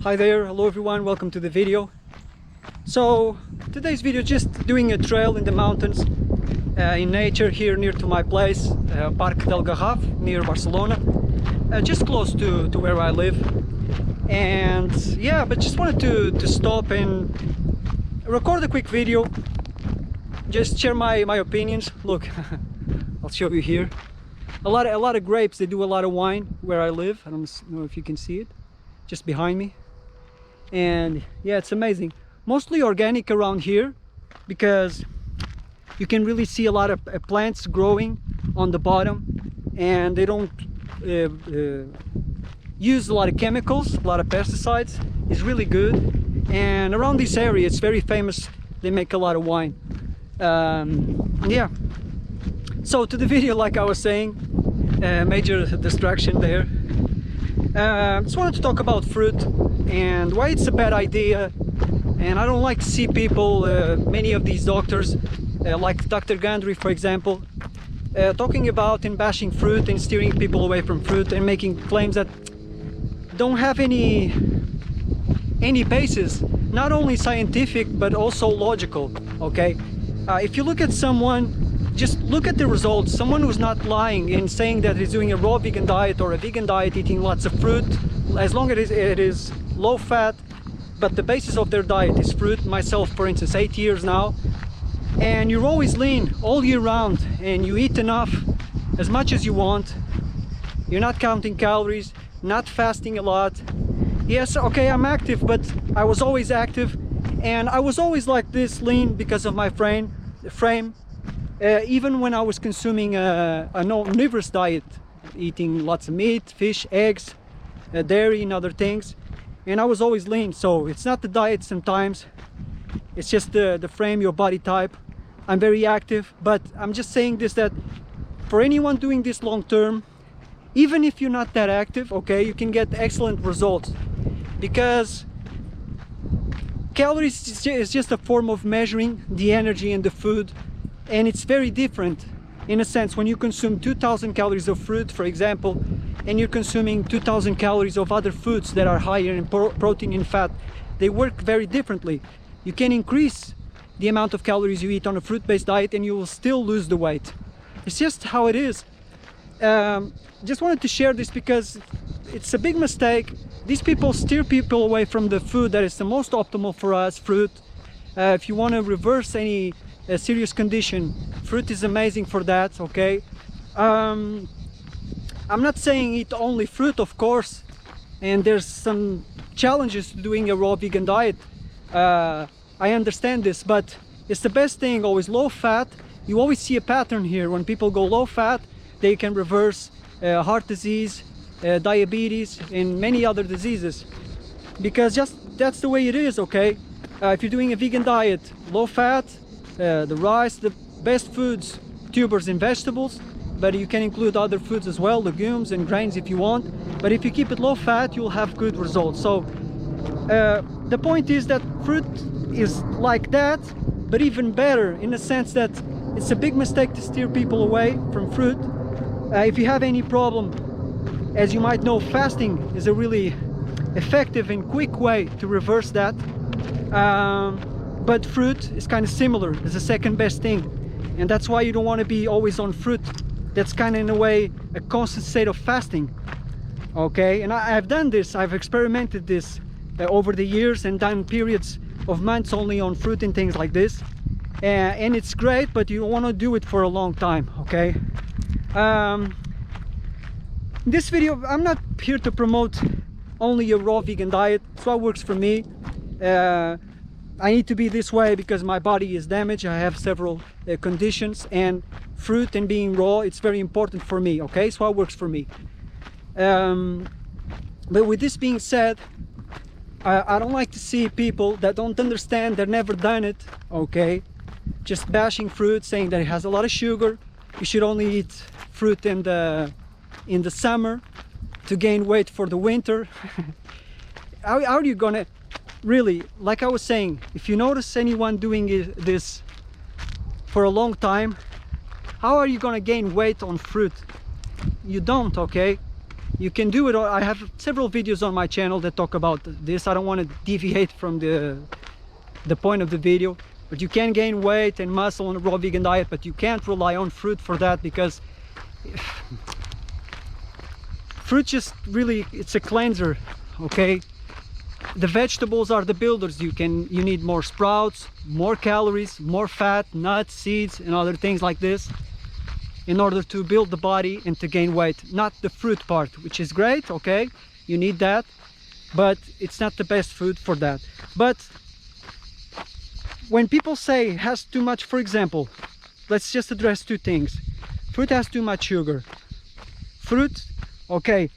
Hi there, hello everyone, welcome to the video. So today's video just doing a trail in the mountains in nature here near to my place, Parque del Garraf, near Barcelona, just close to where I live. And yeah, but just wanted to stop and record a quick video, just share my opinions. Look, I'll show you here. A lot of grapes. They do a lot of wine where I live. I don't know if you can see it just behind me. And yeah, it's amazing. Mostly organic around here because you can really see a lot of plants growing on the bottom, and they don't use a lot of chemicals, a lot of pesticides. It's really good. And around this area it's very famous. They make a lot of wine. Yeah, so to the video, like I was saying, major distraction there. Just wanted to talk about fruit and why it's a bad idea. And I don't like to see people, many of these doctors, like Dr. Gundry for example, talking about and bashing fruit and steering people away from fruit and making claims that don't have any basis, not only scientific but also logical. Okay, if you look at someone, just look at the results. Someone who's not lying in saying that he's doing a raw vegan diet or a vegan diet, eating lots of fruit, as long as it is low fat, but the basis of their diet is fruit. Myself, for instance, 8 years now, and you're always lean all year round and you eat enough, as much as you want. You're not counting calories, not fasting a lot. Yes, okay, I'm active, but I was always active, and I was always like this, lean, because of my frame. Even when I was consuming an omnivorous diet, eating lots of meat, fish, eggs, dairy and other things, and I was always lean. So it's not the diet sometimes, it's just the frame, your body type. I'm very active, but I'm just saying this, that for anyone doing this long term, even if you're not that active, okay, you can get excellent results, because calories is just a form of measuring the energy in the food. And it's very different in a sense when you consume 2000 calories of fruit, for example, and you're consuming 2000 calories of other foods that are higher in protein and fat. They work very differently. You can increase the amount of calories you eat on a fruit-based diet and you will still lose the weight. It's just how it is. Just wanted to share this because it's a big mistake. These people steer people away from the food that is the most optimal for us, fruit. If you want to reverse any serious condition, fruit is amazing for that. Okay, I'm not saying eat only fruit, of course, and there's some challenges to doing a raw vegan diet. I understand this, but it's the best thing, always low fat. You always see a pattern here. When people go low fat, they can reverse heart disease, diabetes and many other diseases, because just that's the way it is. Okay, if you're doing a vegan diet, low fat, the rice, the best foods, tubers and vegetables, but you can include other foods as well, legumes and grains if you want. But if you keep it low fat, you'll have good results. So the point is that fruit is like that, but even better, in the sense that it's a big mistake to steer people away from fruit. If you have any problem, as you might know, fasting is a really effective and quick way to reverse that. But fruit is kind of similar, it's the second best thing, and that's why you don't want to be always on fruit. That's kind of, in a way, a constant state of fasting. Okay, and I've done this, I've experimented this over the years and done periods of months only on fruit and things like this, and it's great, but you don't want to do it for a long time. Okay, this video, I'm not here to promote only a raw vegan diet. It's what works for me. I need to be this way because my body is damaged. I have several conditions, and fruit and being raw, it's very important for me. Okay, so it works for me. But with this being said, I don't like to see people that don't understand, they've never done it, okay, just bashing fruit, saying that it has a lot of sugar. You should only eat fruit in the summer to gain weight for the winter. How are you gonna really, like I was saying, if you notice anyone doing this for a long time, how are you gonna gain weight on fruit? You don't. Okay, You can do it. I have several videos on my channel that talk about this. I don't want to deviate from the point of the video, but you can gain weight and muscle on a raw vegan diet, but you can't rely on fruit for that, because fruit just really, it's a cleanser, okay? The vegetables are the builders. You need more sprouts, more calories, more fat, nuts, seeds, and other things like this in order to build the body and to gain weight. Not the fruit part, which is great, okay? You need that, but it's not the best food for that. But when people say it has too much, for example, let's just address two things. Fruit has too much sugar. Fruit, okay,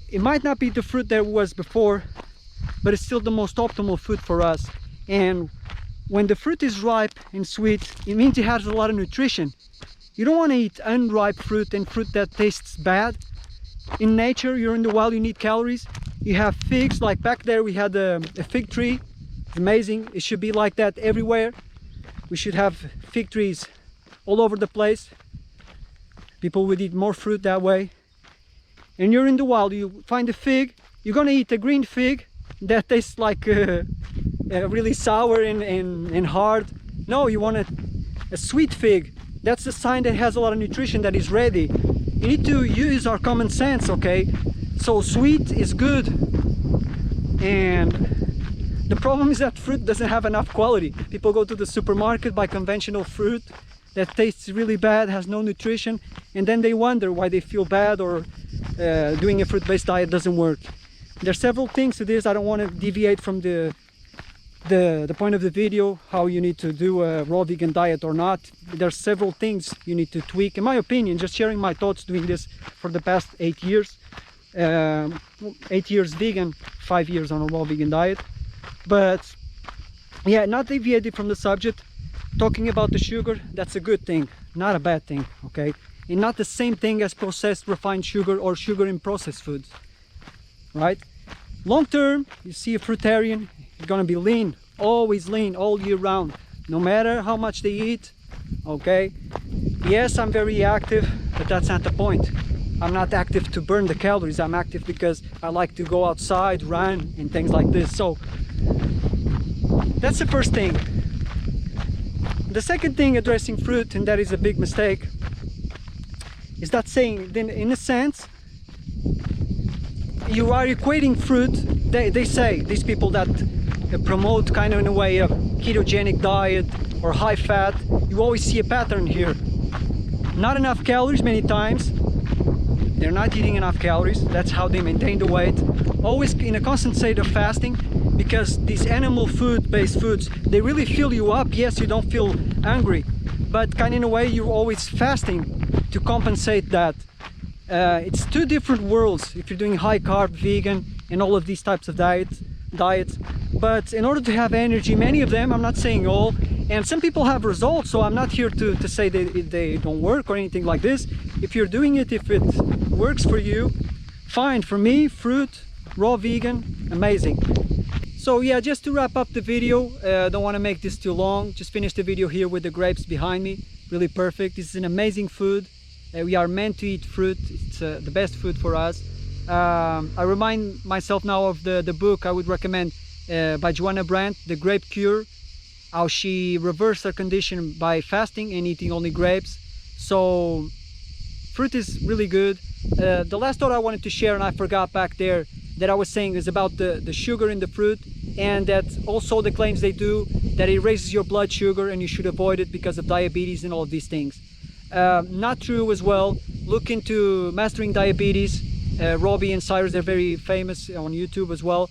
it might not be the fruit that was before, but it's still the most optimal food for us. And when the fruit is ripe and sweet, it means it has a lot of nutrition. You don't want to eat unripe fruit and fruit that tastes bad. In nature, you're in the wild, you need calories. You have figs, like back there we had a fig tree. It's amazing. It should be like that everywhere. We should have fig trees all over the place. People would eat more fruit that way. And you're in the wild, you find a fig, you're gonna eat a green fig that tastes like really sour and hard. No, you want a sweet fig. That's the sign that has a lot of nutrition, that is ready. You need to use our common sense, okay? So sweet is good. And the problem is that fruit doesn't have enough quality. People go to the supermarket, buy conventional fruit that tastes really bad, has no nutrition, and then they wonder why they feel bad, or doing a fruit-based diet doesn't work. There's several things to this. I don't want to deviate from the point of the video, how you need to do a raw vegan diet or not. There's several things you need to tweak. In my opinion, just sharing my thoughts, doing this for the past 8 years. 8 years vegan, 5 years on a raw vegan diet. But yeah, not deviating from the subject, talking about the sugar, that's a good thing, not a bad thing, okay? And not the same thing as processed refined sugar or sugar in processed foods, right? Long term, you see a fruitarian, you're gonna be lean, always lean, all year round, no matter how much they eat, okay? Yes, I'm very active, but that's not the point. I'm not active to burn the calories. I'm active because I like to go outside, run, and things like this. So that's the first thing. The second thing, addressing fruit, and that is a big mistake, is that saying, then in a sense, you are equating fruit. They say, these people that promote kind of in a way a ketogenic diet or high fat, you always see a pattern here. Not enough calories many times. They're not eating enough calories. That's how they maintain the weight. Always in a constant state of fasting, because these animal food-based foods, they really fill you up. Yes, you don't feel hungry, but kind of in a way you're always fasting to compensate that. It's two different worlds if you're doing high carb, vegan, and all of these types of diets. But in order to have energy, many of them, I'm not saying all, and some people have results, so I'm not here to say they don't work or anything like this. If you're doing it, if it works for you, fine. For me, fruit, raw vegan, amazing. So yeah, just to wrap up the video, don't want to make this too long, just finish the video here with the grapes behind me. Really perfect. This is an amazing food. We are meant to eat fruit. It's the best food for us. I remind myself now of the book I would recommend by Joanna Brandt, The Grape Cure, how she reversed her condition by fasting and eating only grapes. So fruit is really good. The last thought I wanted to share, and I forgot back there, that I was saying is about the sugar in the fruit, and that also the claims they do that it raises your blood sugar and you should avoid it because of diabetes and all of these things. Not true as well. Look into Mastering Diabetes. Robbie and Cyrus, they're very famous on YouTube as well.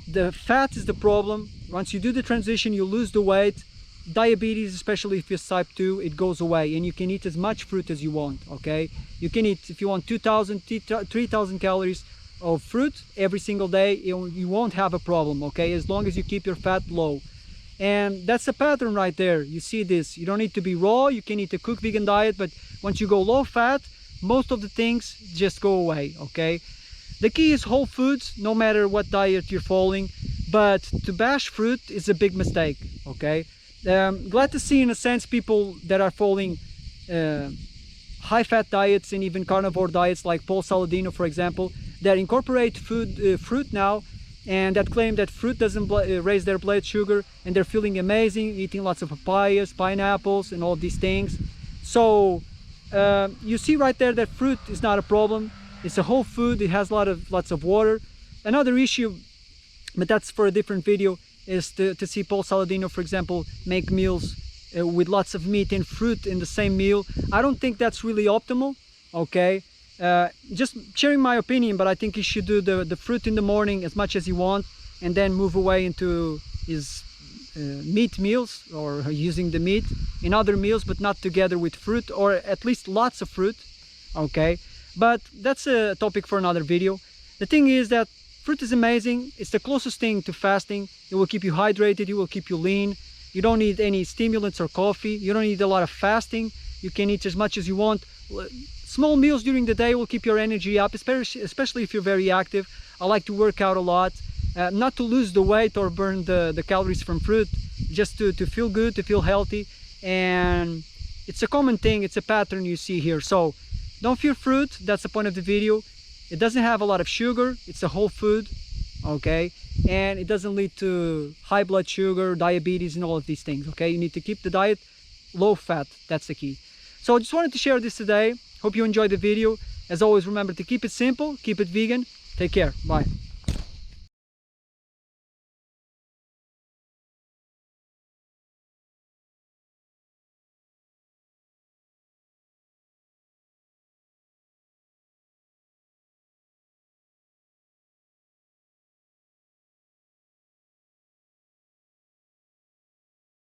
The fat is the problem. Once you do the transition, you lose the weight. Diabetes, especially if it's type 2, it goes away, and you can eat as much fruit as you want, okay? You can eat, if you want 2,000, 3,000 calories of fruit every single day, you won't have a problem, okay? As long as you keep your fat low. And that's a pattern right there. You see this. You don't need to be raw. You can eat a cooked vegan diet, but once you go low fat, most of the things just go away, okay? The key is whole foods, no matter what diet you're following, but to bash fruit is a big mistake, okay? Glad to see, in a sense, people that are following high-fat diets and even carnivore diets like Paul Saladino, for example, that incorporate fruit now, and that claim that fruit doesn't raise their blood sugar, and they're feeling amazing, eating lots of papayas, pineapples, and all these things. So you see right there that fruit is not a problem. It's a whole food. It has lots of water. Another issue, but that's for a different video, is to see Paul Saladino, for example, make meals with lots of meat and fruit in the same meal. I don't think that's really optimal, okay? Just sharing my opinion, but I think he should do the fruit in the morning as much as he wants, and then move away into his meat meals, or using the meat in other meals, but not together with fruit, or at least lots of fruit, okay? But that's a topic for another video. The thing is that fruit is amazing. It's the closest thing to fasting. It will keep you hydrated, it will keep you lean. You don't need any stimulants or coffee. You don't need a lot of fasting. You can eat as much as you want. Small meals during the day will keep your energy up, especially if you're very active. I like to work out a lot, not to lose the weight or burn the calories from fruit, just to feel good, to feel healthy. And it's a common thing, it's a pattern you see here. So don't fear fruit, that's the point of the video. It doesn't have a lot of sugar, it's a whole food, okay? And it doesn't lead to high blood sugar, diabetes, and all of these things, okay? You need to keep the diet low fat, that's the key. So I just wanted to share this today. Hope you enjoyed the video. As always, remember to keep it simple, keep it vegan. Take care, bye.